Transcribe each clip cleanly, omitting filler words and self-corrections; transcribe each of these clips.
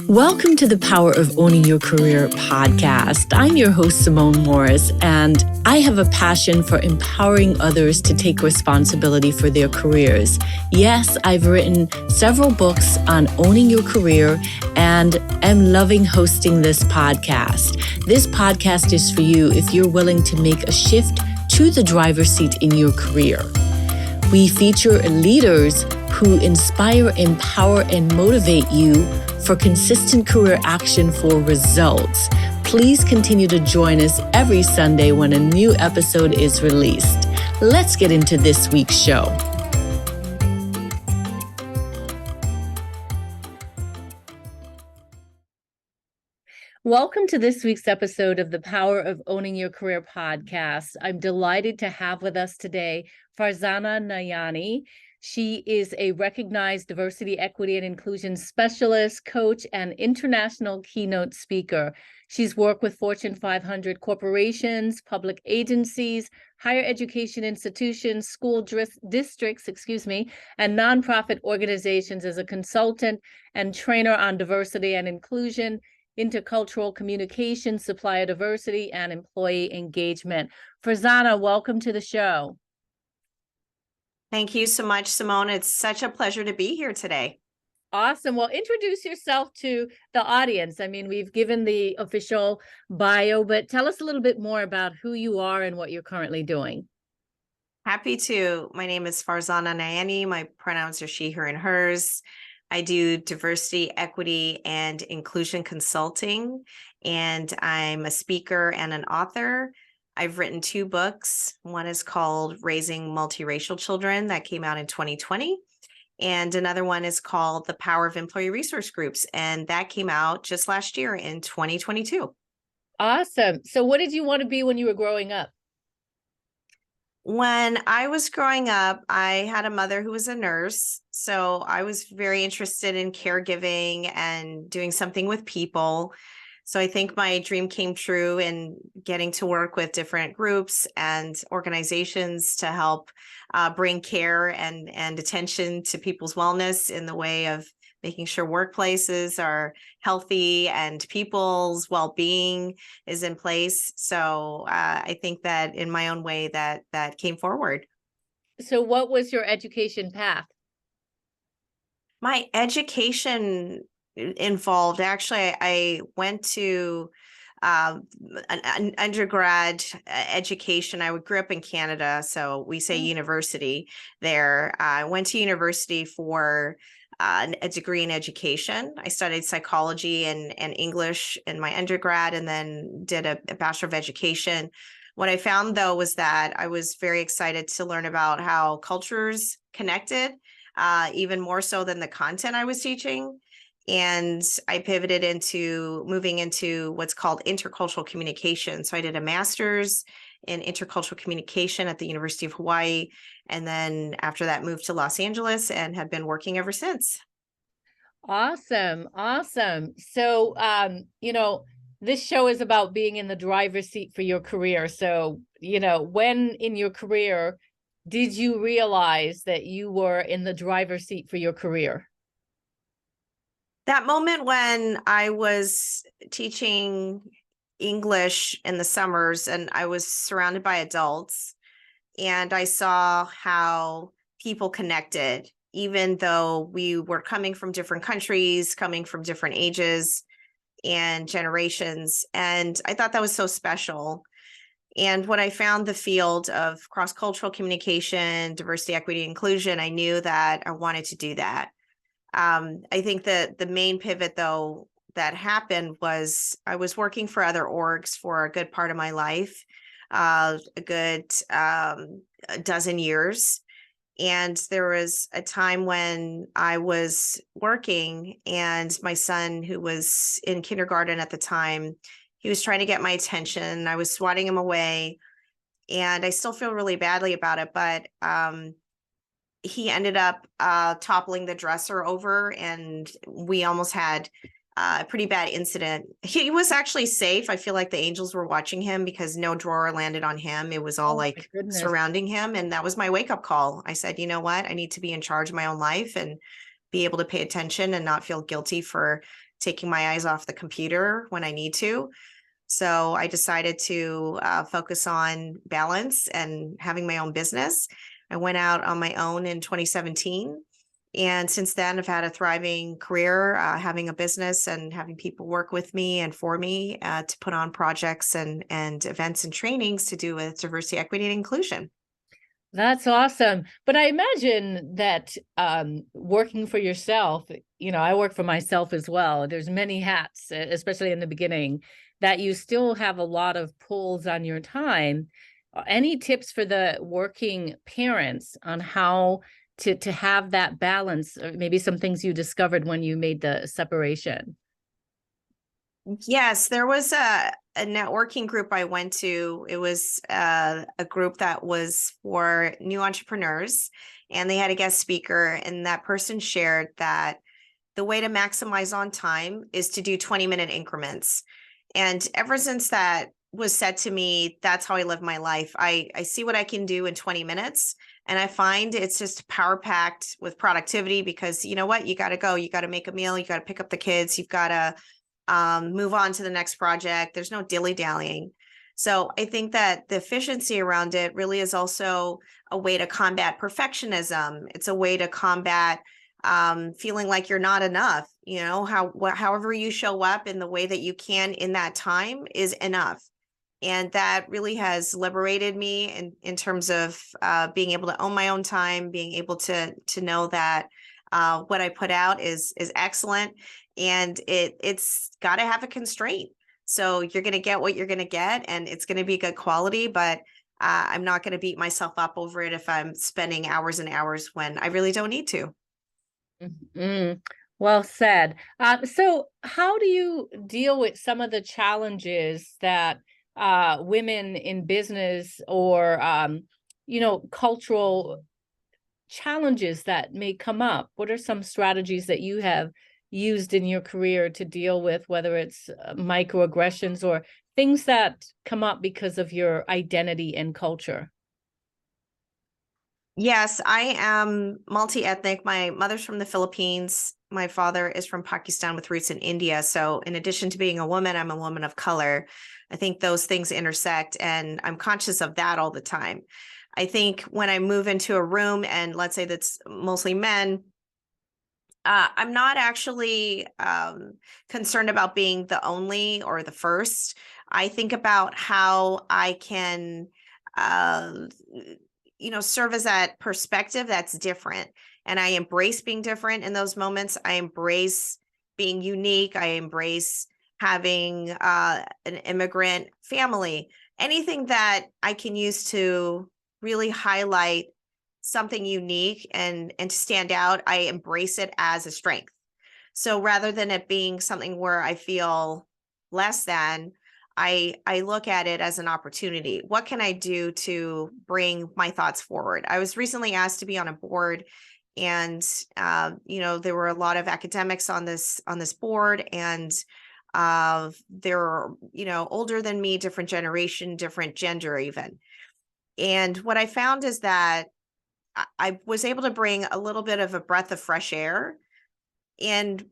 Welcome to the Power of Owning Your Career podcast. I'm your host, Simone Morris, and I have a passion for empowering others to take responsibility for their careers. Yes, I've written several books on owning your career and am loving hosting this podcast. This podcast is for you if you're willing to make a shift to the driver's seat in your career. We feature leaders who inspire, empower, and motivate you for consistent career action for results. Please continue to join us every Sunday when a new episode is released. Let's get into this week's show. Welcome to this week's episode of the Power of Owning Your Career podcast. I'm delighted to have with us today Farzana Nayani. She is a recognized diversity, equity, and inclusion specialist, coach, and international keynote speaker. She's worked with Fortune 500 corporations, public agencies, higher education institutions, school districts, and nonprofit organizations as a consultant and trainer on diversity and inclusion, intercultural communication, supplier diversity, and employee engagement. Farzana, welcome to the show. Thank you so much, Simone. It's such a pleasure to be here today. Awesome. Well, introduce yourself to the audience. I mean, we've given the official bio, but tell us a little bit more about who you are and what you're currently doing. Happy to. My name is Farzana Nayani. My pronouns are she, her, and hers. I do diversity, equity, and inclusion consulting, and I'm a speaker and an author. I've written 2 books. One is called Raising Multiracial Children, that came out in 2020. And another one is called The Power of Employee Resource Groups, and that came out just last year in 2022. Awesome. So what did you want to be when you were growing up? When I was growing up, I had a mother who was a nurse. So I was very interested in caregiving and doing something with people. So I think my dream came true in getting to work with different groups and organizations to help bring care and attention to people's wellness in the way of making sure workplaces are healthy and people's well-being is in place. So I think that in my own way that came forward. So what was your education path? My education involved, actually, I went to an undergrad education. I grew up in Canada, so we say university there. I went to university for a degree in education. I studied psychology and English in my undergrad, and then did a Bachelor of Education. What I found, though, was that I was very excited to learn about how cultures connected, even more so than the content I was teaching. And I pivoted into moving into what's called intercultural communication. So I did a master's in intercultural communication at the University of Hawaii. And then after that, moved to Los Angeles and have been working ever since. Awesome. Awesome. So, this show is about being in the driver's seat for your career. So, when in your career did you realize that you were in the driver's seat for your career? That moment when I was teaching English in the summers and I was surrounded by adults, and I saw how people connected, even though we were coming from different countries, coming from different ages and generations. And I thought that was so special. And when I found the field of cross-cultural communication, diversity, equity, inclusion, I knew that I wanted to do that. I think that the main pivot, though, that happened was I was working for other orgs for a good part of my life, a good a dozen years. And there was a time when I was working and my son, who was in kindergarten at the time, he was trying to get my attention. I was swatting him away, and I still feel really badly about it, but he ended up toppling the dresser over, and we almost had a pretty bad incident. He was actually safe. I feel like the angels were watching him because no drawer landed on him. It was all surrounding him. And that was my wake up call. I said, you know what? I need to be in charge of my own life and be able to pay attention and not feel guilty for taking my eyes off the computer when I need to. So I decided to focus on balance and having my own business. I went out on my own in 2017. And since then, I've had a thriving career, having a business and having people work with me and for me to put on projects and events and trainings to do with diversity, equity, and inclusion. That's awesome. But I imagine that working for yourself, I work for myself as well. There's many hats, especially in the beginning, that you still have a lot of pulls on your time. Any tips for the working parents on how to have that balance, or maybe some things you discovered when you made the separation? Yes, there was a networking group I went to. It was a group that was for new entrepreneurs, and they had a guest speaker, and that person shared that the way to maximize on time is to do 20-minute increments. And ever since that was said to me, that's how I live my life. I see what I can do in 20 minutes. And I find it's just power packed with productivity because you know what? You got to go, you got to make a meal, you got to pick up the kids, you've got to move on to the next project. There's no dilly dallying. So I think that the efficiency around it really is also a way to combat perfectionism. It's a way to combat feeling like you're not enough. However you show up in the way that you can in that time is enough. And that really has liberated me in terms of being able to own my own time, being able to know that what I put out is excellent, and it's got to have a constraint. So you're going to get what you're going to get, and it's going to be good quality, but I'm not going to beat myself up over it if I'm spending hours and hours when I really don't need to. Mm-hmm. Well said. So how do you deal with some of the challenges that women in business or, cultural challenges that may come up? What are some strategies that you have used in your career to deal with, whether it's microaggressions or things that come up because of your identity and culture? Yes, I am multi-ethnic. My mother's from the Philippines. My father is from Pakistan with roots in India. So in addition to being a woman, I'm a woman of color. I think those things intersect, and I'm conscious of that all the time. I think when I move into a room and let's say that's mostly men, I'm not actually concerned about being the only or the first. I think about how I can, uh, serve as that perspective that's different. And I embrace being different in those moments. I embrace being unique. I embrace having an immigrant family. Anything that I can use to really highlight something unique and to stand out, I embrace it as a strength. So rather than it being something where I feel less than, I look at it as an opportunity. What can I do to bring my thoughts forward? I was recently asked to be on a board, and there were a lot of academics on this board, and they're older than me, different generation, different gender even. And what I found is that I was able to bring a little bit of a breath of fresh air, and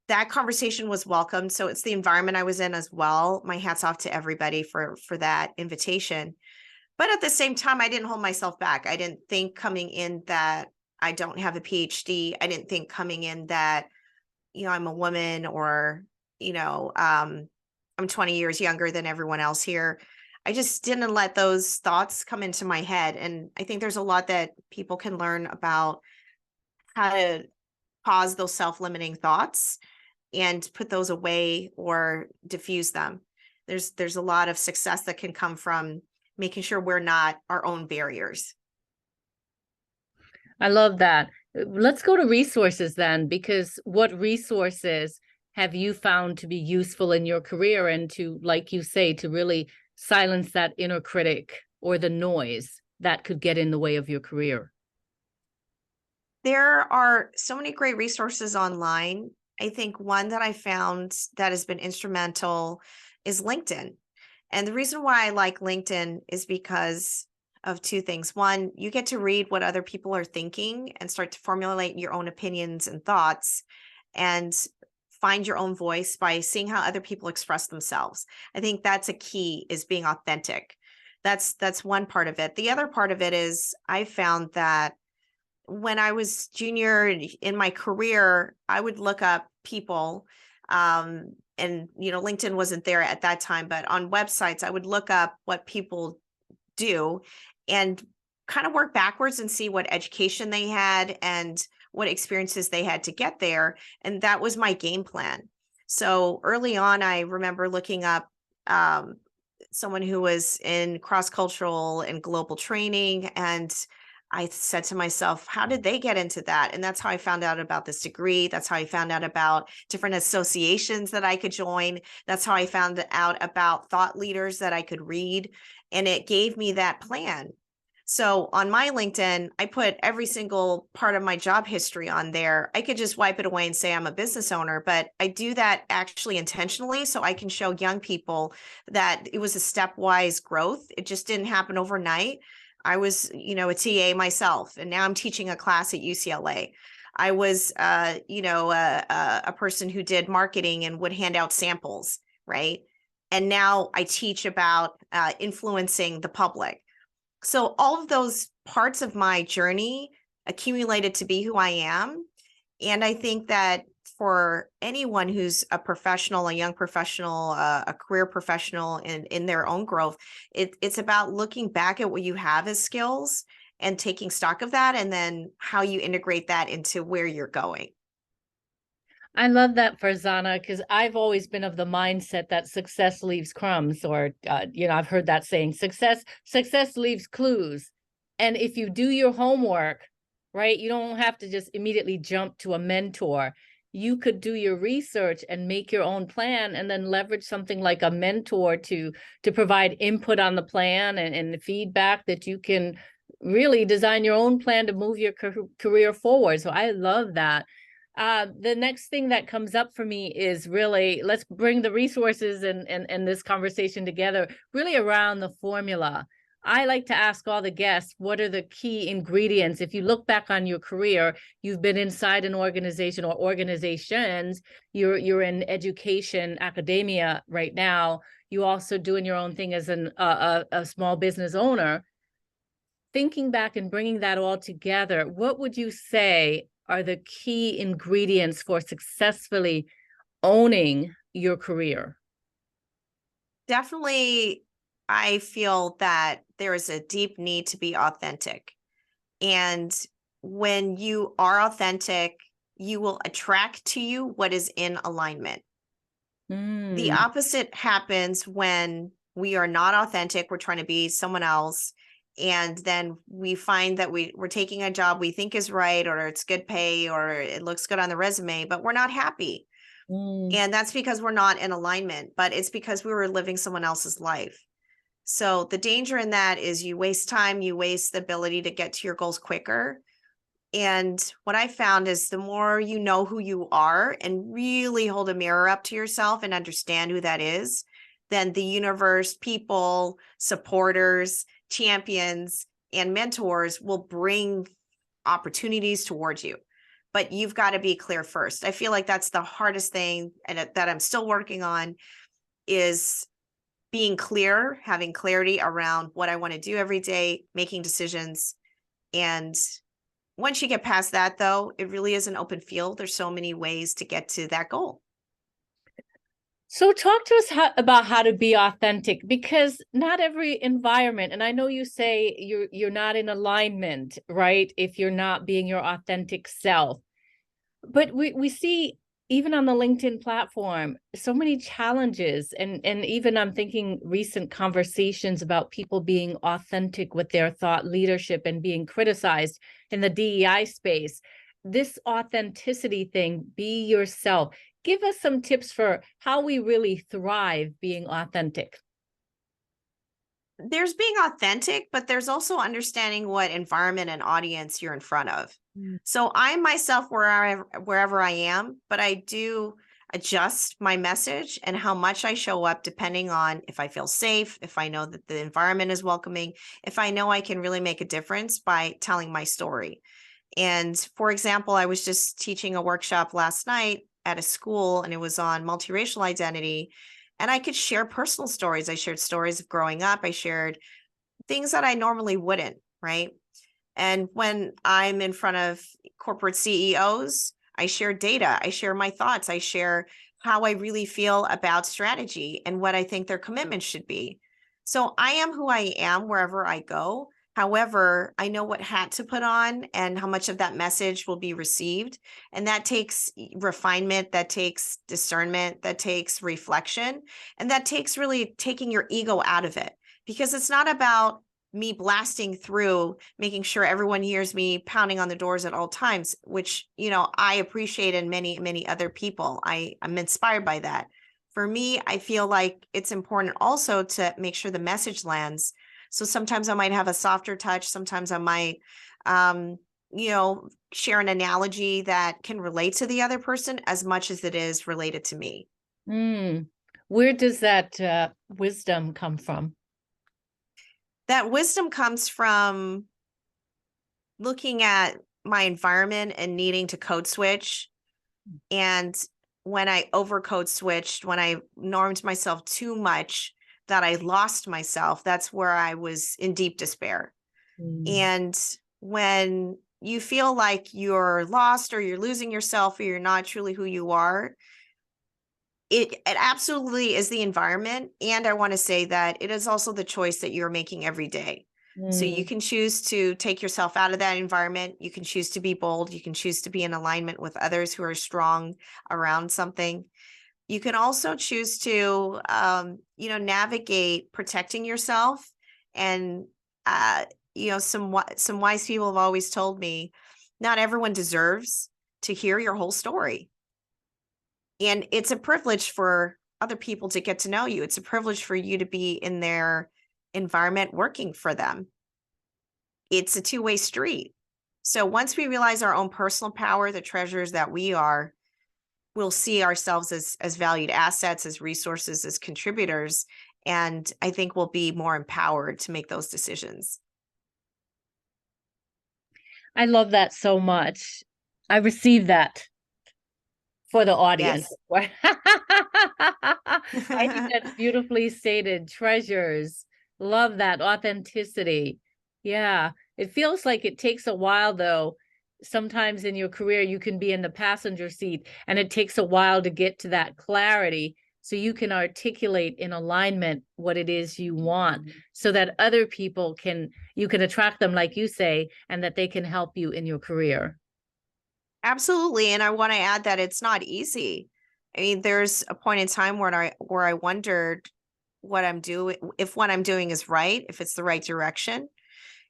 that conversation was welcomed. So it's the environment I was in as well. My hat's off to everybody for that invitation. But at the same time, I didn't hold myself back. I didn't think coming in that I don't have a PhD. I didn't think coming in that, I'm a woman or, I'm 20 years younger than everyone else here. I just didn't let those thoughts come into my head. And I think there's a lot that people can learn about how to pause those self-limiting thoughts and put those away or diffuse them. There's a lot of success that can come from making sure we're not our own barriers. I love that. Let's go to resources then, because what resources have you found to be useful in your career and to, like you say, to really silence that inner critic or the noise that could get in the way of your career? There are so many great resources online. I think one that I found that has been instrumental is LinkedIn. And the reason why I like LinkedIn is because of two things. One, you get to read what other people are thinking and start to formulate your own opinions and thoughts, and find your own voice by seeing how other people express themselves. I think that's a key, is being authentic. That's one part of it. The other part of it is I found that when I was junior in my career, I would look up people, and LinkedIn wasn't there at that time, but on websites, I would look up what people do and kind of work backwards and see what education they had and what experiences they had to get there. And that was my game plan. So early on, I remember looking up someone who was in cross-cultural and global training, and I said to myself, how did they get into that? And that's how I found out about this degree. That's how I found out about different associations that I could join. That's how I found out about thought leaders that I could read. And it gave me that plan. So on my LinkedIn, I put every single part of my job history on there. I could just wipe it away and say I'm a business owner, but I do that actually intentionally so I can show young people that it was a stepwise growth. It just didn't happen overnight. I was, a TA myself, and now I'm teaching a class at UCLA. I was, a person who did marketing and would hand out samples, right? And now I teach about influencing the public. So all of those parts of my journey accumulated to be who I am. And I think that for anyone who's a professional, a young professional, a career professional in their own growth, it's about looking back at what you have as skills and taking stock of that, and then how you integrate that into where you're going. I love that, Farzana, because I've always been of the mindset that success leaves crumbs, or I've heard that saying, success leaves clues. And if you do your homework, right, you don't have to just immediately jump to a mentor. You could do your research and make your own plan, and then leverage something like a mentor to provide input on the plan and feedback that you can really design your own plan to move your career forward. So I love that. The next thing that comes up for me is really, let's bring the resources and this conversation together, really around the formula. I like to ask all the guests, what are the key ingredients? If you look back on your career, you've been inside an organization or organizations, you're in education, academia right now. You also doing your own thing as a small business owner. Thinking back and bringing that all together, what would you say are the key ingredients for successfully owning your career? Definitely, I feel that there is a deep need to be authentic. And when you are authentic, you will attract to you what is in alignment. The opposite happens when we are not authentic. We're trying to be someone else. And then we find that we're taking a job we think is right, or it's good pay, or it looks good on the resume, but we're not happy. And that's because we're not in alignment, but it's because we were living someone else's life. So the danger in that is you waste time, you waste the ability to get to your goals quicker. And what I found is the more you know who you are and really hold a mirror up to yourself and understand who that is, then the universe, people, supporters, champions, and mentors will bring opportunities towards you. But you've got to be clear first. I feel like that's the hardest thing, and that I'm still working on, is being clear, having clarity around what I want to do every day, making decisions. And once you get past that, though, it really is an open field. There's so many ways to get to that goal. So talk to us about how to be authentic, because not every environment, and I know you say you're not in alignment, right? If you're not being your authentic self. But we see, even on the LinkedIn platform, so many challenges, and even I'm thinking recent conversations about people being authentic with their thought leadership and being criticized in the DEI space. This authenticity thing, be yourself. Give us some tips for how we really thrive being authentic. There's being authentic, but there's also understanding what environment and audience you're in front of. So I myself, wherever I am, but I do adjust my message and how much I show up depending on if I feel safe, if I know that the environment is welcoming, if I know I can really make a difference by telling my story. And for example, I was just teaching a workshop last night at a school, and it was on multiracial identity. And I could share personal stories. I shared stories of growing up. I shared things that I normally wouldn't, right? And when I'm in front of corporate CEOs, I share data, I share my thoughts, I share how I really feel about strategy and what I think their commitments should be. So I am who I am wherever I go. However, I know what hat to put on and how much of that message will be received. And that takes refinement, that takes discernment, that takes reflection, and that takes really taking your ego out of it, because it's not about me blasting through, making sure everyone hears me pounding on the doors at all times, which, I appreciate in many, many other people. I'm inspired by that. For me, I feel like it's important also to make sure the message lands. So sometimes I might have a softer touch. Sometimes I might, share an analogy that can relate to the other person as much as it is related to me. Where does that wisdom come from? That wisdom comes from looking at my environment and needing to code switch. And when I over code switched, when I normed myself too much that I lost myself, that's where I was in deep despair. And when you feel like you're lost or you're losing yourself or you're not truly who you are, it absolutely is the environment. And I want to say that it is also the choice that you're making every day. So you can choose to take yourself out of that environment. You can choose to be bold. You can choose to be in alignment with others who are strong around something. You can also choose to, navigate protecting yourself. And, some wise people have always told me, not everyone deserves to hear your whole story. And it's a privilege for other people to get to know you. It's a privilege for you to be in their environment working for them. It's a two-way street. So once we realize our own personal power, the treasures that we are, we'll see ourselves as valued assets, as resources, as contributors. And I think we'll be more empowered to make those decisions. I love that so much. I received that for the audience. Yes. I think that's beautifully stated. Treasures. Love that authenticity. Yeah. It feels like it takes a while, though. Sometimes in your career, you can be in the passenger seat, and it takes a while to get to that clarity so you can articulate in alignment what it is you want, so that other people you can attract them, like you say, and that they can help you in your career. Absolutely. And I want to add that it's not easy. I mean, there's a point in time where I wondered what I'm doing, if what I'm doing is right, if it's the right direction.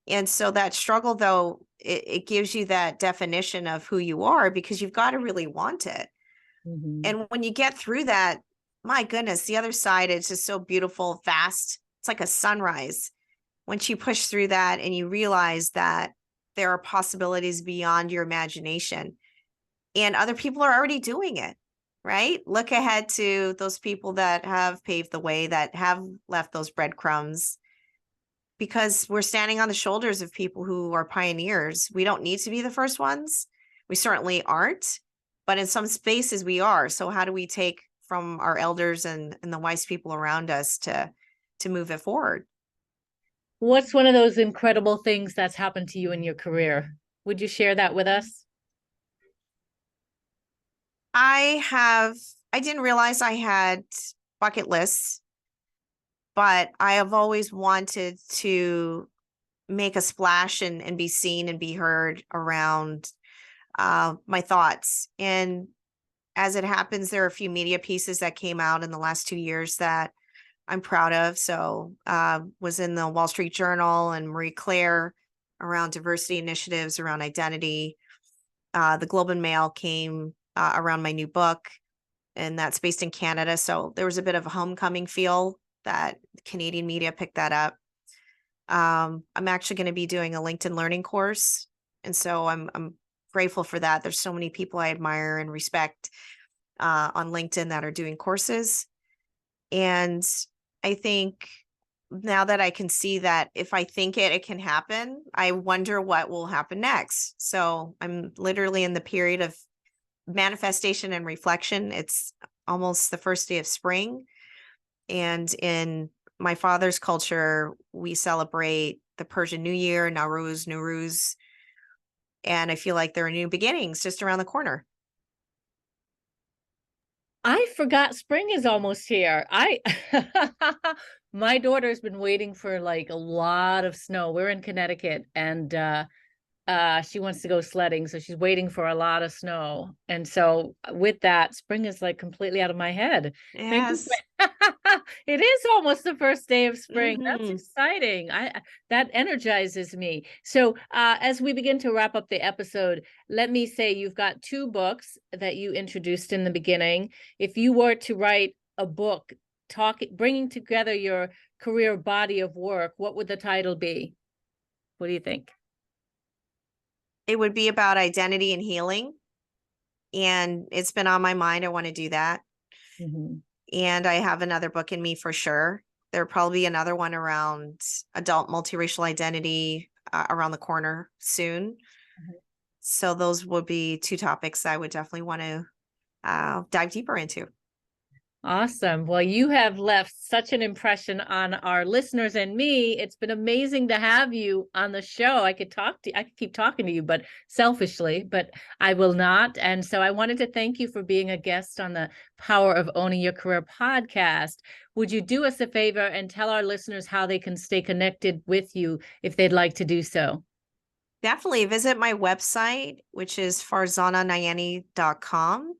And so that struggle, though, it gives you that definition of who you are, because you've got to really want it. And when you get through that, my goodness, the other side is just so beautiful, vast. It's like a sunrise. Once you push through that and you realize that there are possibilities beyond your imagination, and other people are already doing it, right? Look ahead to those people that have paved the way, that have left those breadcrumbs, because we're standing on the shoulders of people who are pioneers. We don't need to be the first ones. We certainly aren't, but in some spaces we are. So how do we take from our elders and the wise people around us to move it forward? What's one of those incredible things that's happened to you in your career? Would you share that with us? I didn't realize I had bucket lists, but I have always wanted to make a splash and be seen and be heard around my thoughts. And as it happens, there are a few media pieces that came out in the last 2 years that I'm proud of. So was in the Wall Street Journal and Marie Claire around diversity initiatives, around identity. The Globe and Mail came around my new book, and that's based in Canada. So there was a bit of a homecoming feel that Canadian media picked that up. I'm actually going to be doing a LinkedIn learning course. And so I'm grateful for that. There's so many people I admire and respect on LinkedIn that are doing courses. And I think now that I can see that if I think it can happen, I wonder what will happen next. So I'm literally in the period of manifestation and reflection. It's almost the first day of spring. And in my father's culture, we celebrate the Persian New Year, Nowruz. And I feel like there are new beginnings just around the corner. I forgot spring is almost here. My daughter's been waiting for like a lot of snow. We're in Connecticut, and she wants to go sledding, so she's waiting for a lot of snow. And so with that, spring is like completely out of my head. Thank you. Yes. It is almost the first day of spring. That's Mhm. exciting. That energizes me. So as we begin to wrap up the episode, let me say you've got 2 books that you introduced in the beginning. If you were to write a book bringing together your career body of work, what would the title be? What do you think? It would be about identity and healing. And it's been on my mind. I want to do that. Mm-hmm. And I have another book in me for sure. There'll probably be another one around adult multiracial identity around the corner soon. Mm-hmm. So those would be 2 topics I would definitely want to dive deeper into. Awesome. Well, you have left such an impression on our listeners and me. It's been amazing to have you on the show. I could keep talking to you, but selfishly, but I will not. And so I wanted to thank you for being a guest on the Power of Owning Your Career podcast. Would you do us a favor and tell our listeners how they can stay connected with you if they'd like to do so? Definitely visit my website, which is farzananayani.com.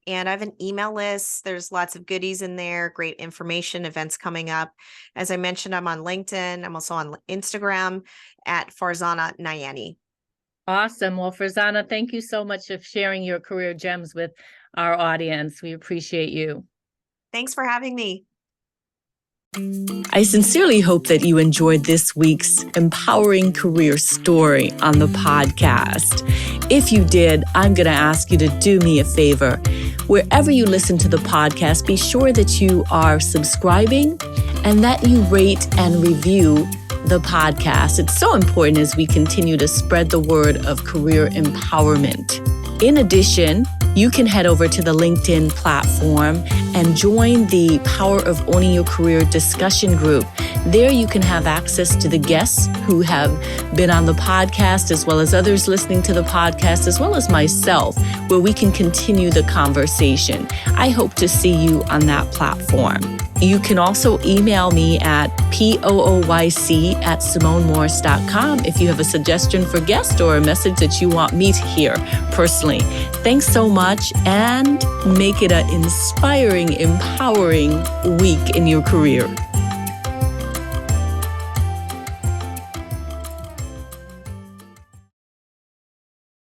And I have an email list. There's lots of goodies in there, great information, events coming up. As I mentioned, I'm on LinkedIn. I'm also on Instagram at Farzana Nayani. Awesome. Well, Farzana, thank you so much for sharing your career gems with our audience. We appreciate you. Thanks for having me. I sincerely hope that you enjoyed this week's empowering career story on the podcast. If you did, I'm going to ask you to do me a favor. Wherever you listen to the podcast, be sure that you are subscribing and that you rate and review the podcast. It's so important as we continue to spread the word of career empowerment. In addition, you can head over to the LinkedIn platform and join the Power of Owning Your Career discussion group. There you can have access to the guests who have been on the podcast, as well as others listening to the podcast, as well as myself, where we can continue the conversation. I hope to see you on that platform. You can also email me at pooyc@simonemorris.com if you have a suggestion for guest or a message that you want me to hear personally. Thanks so much, and make it an inspiring, empowering week in your career.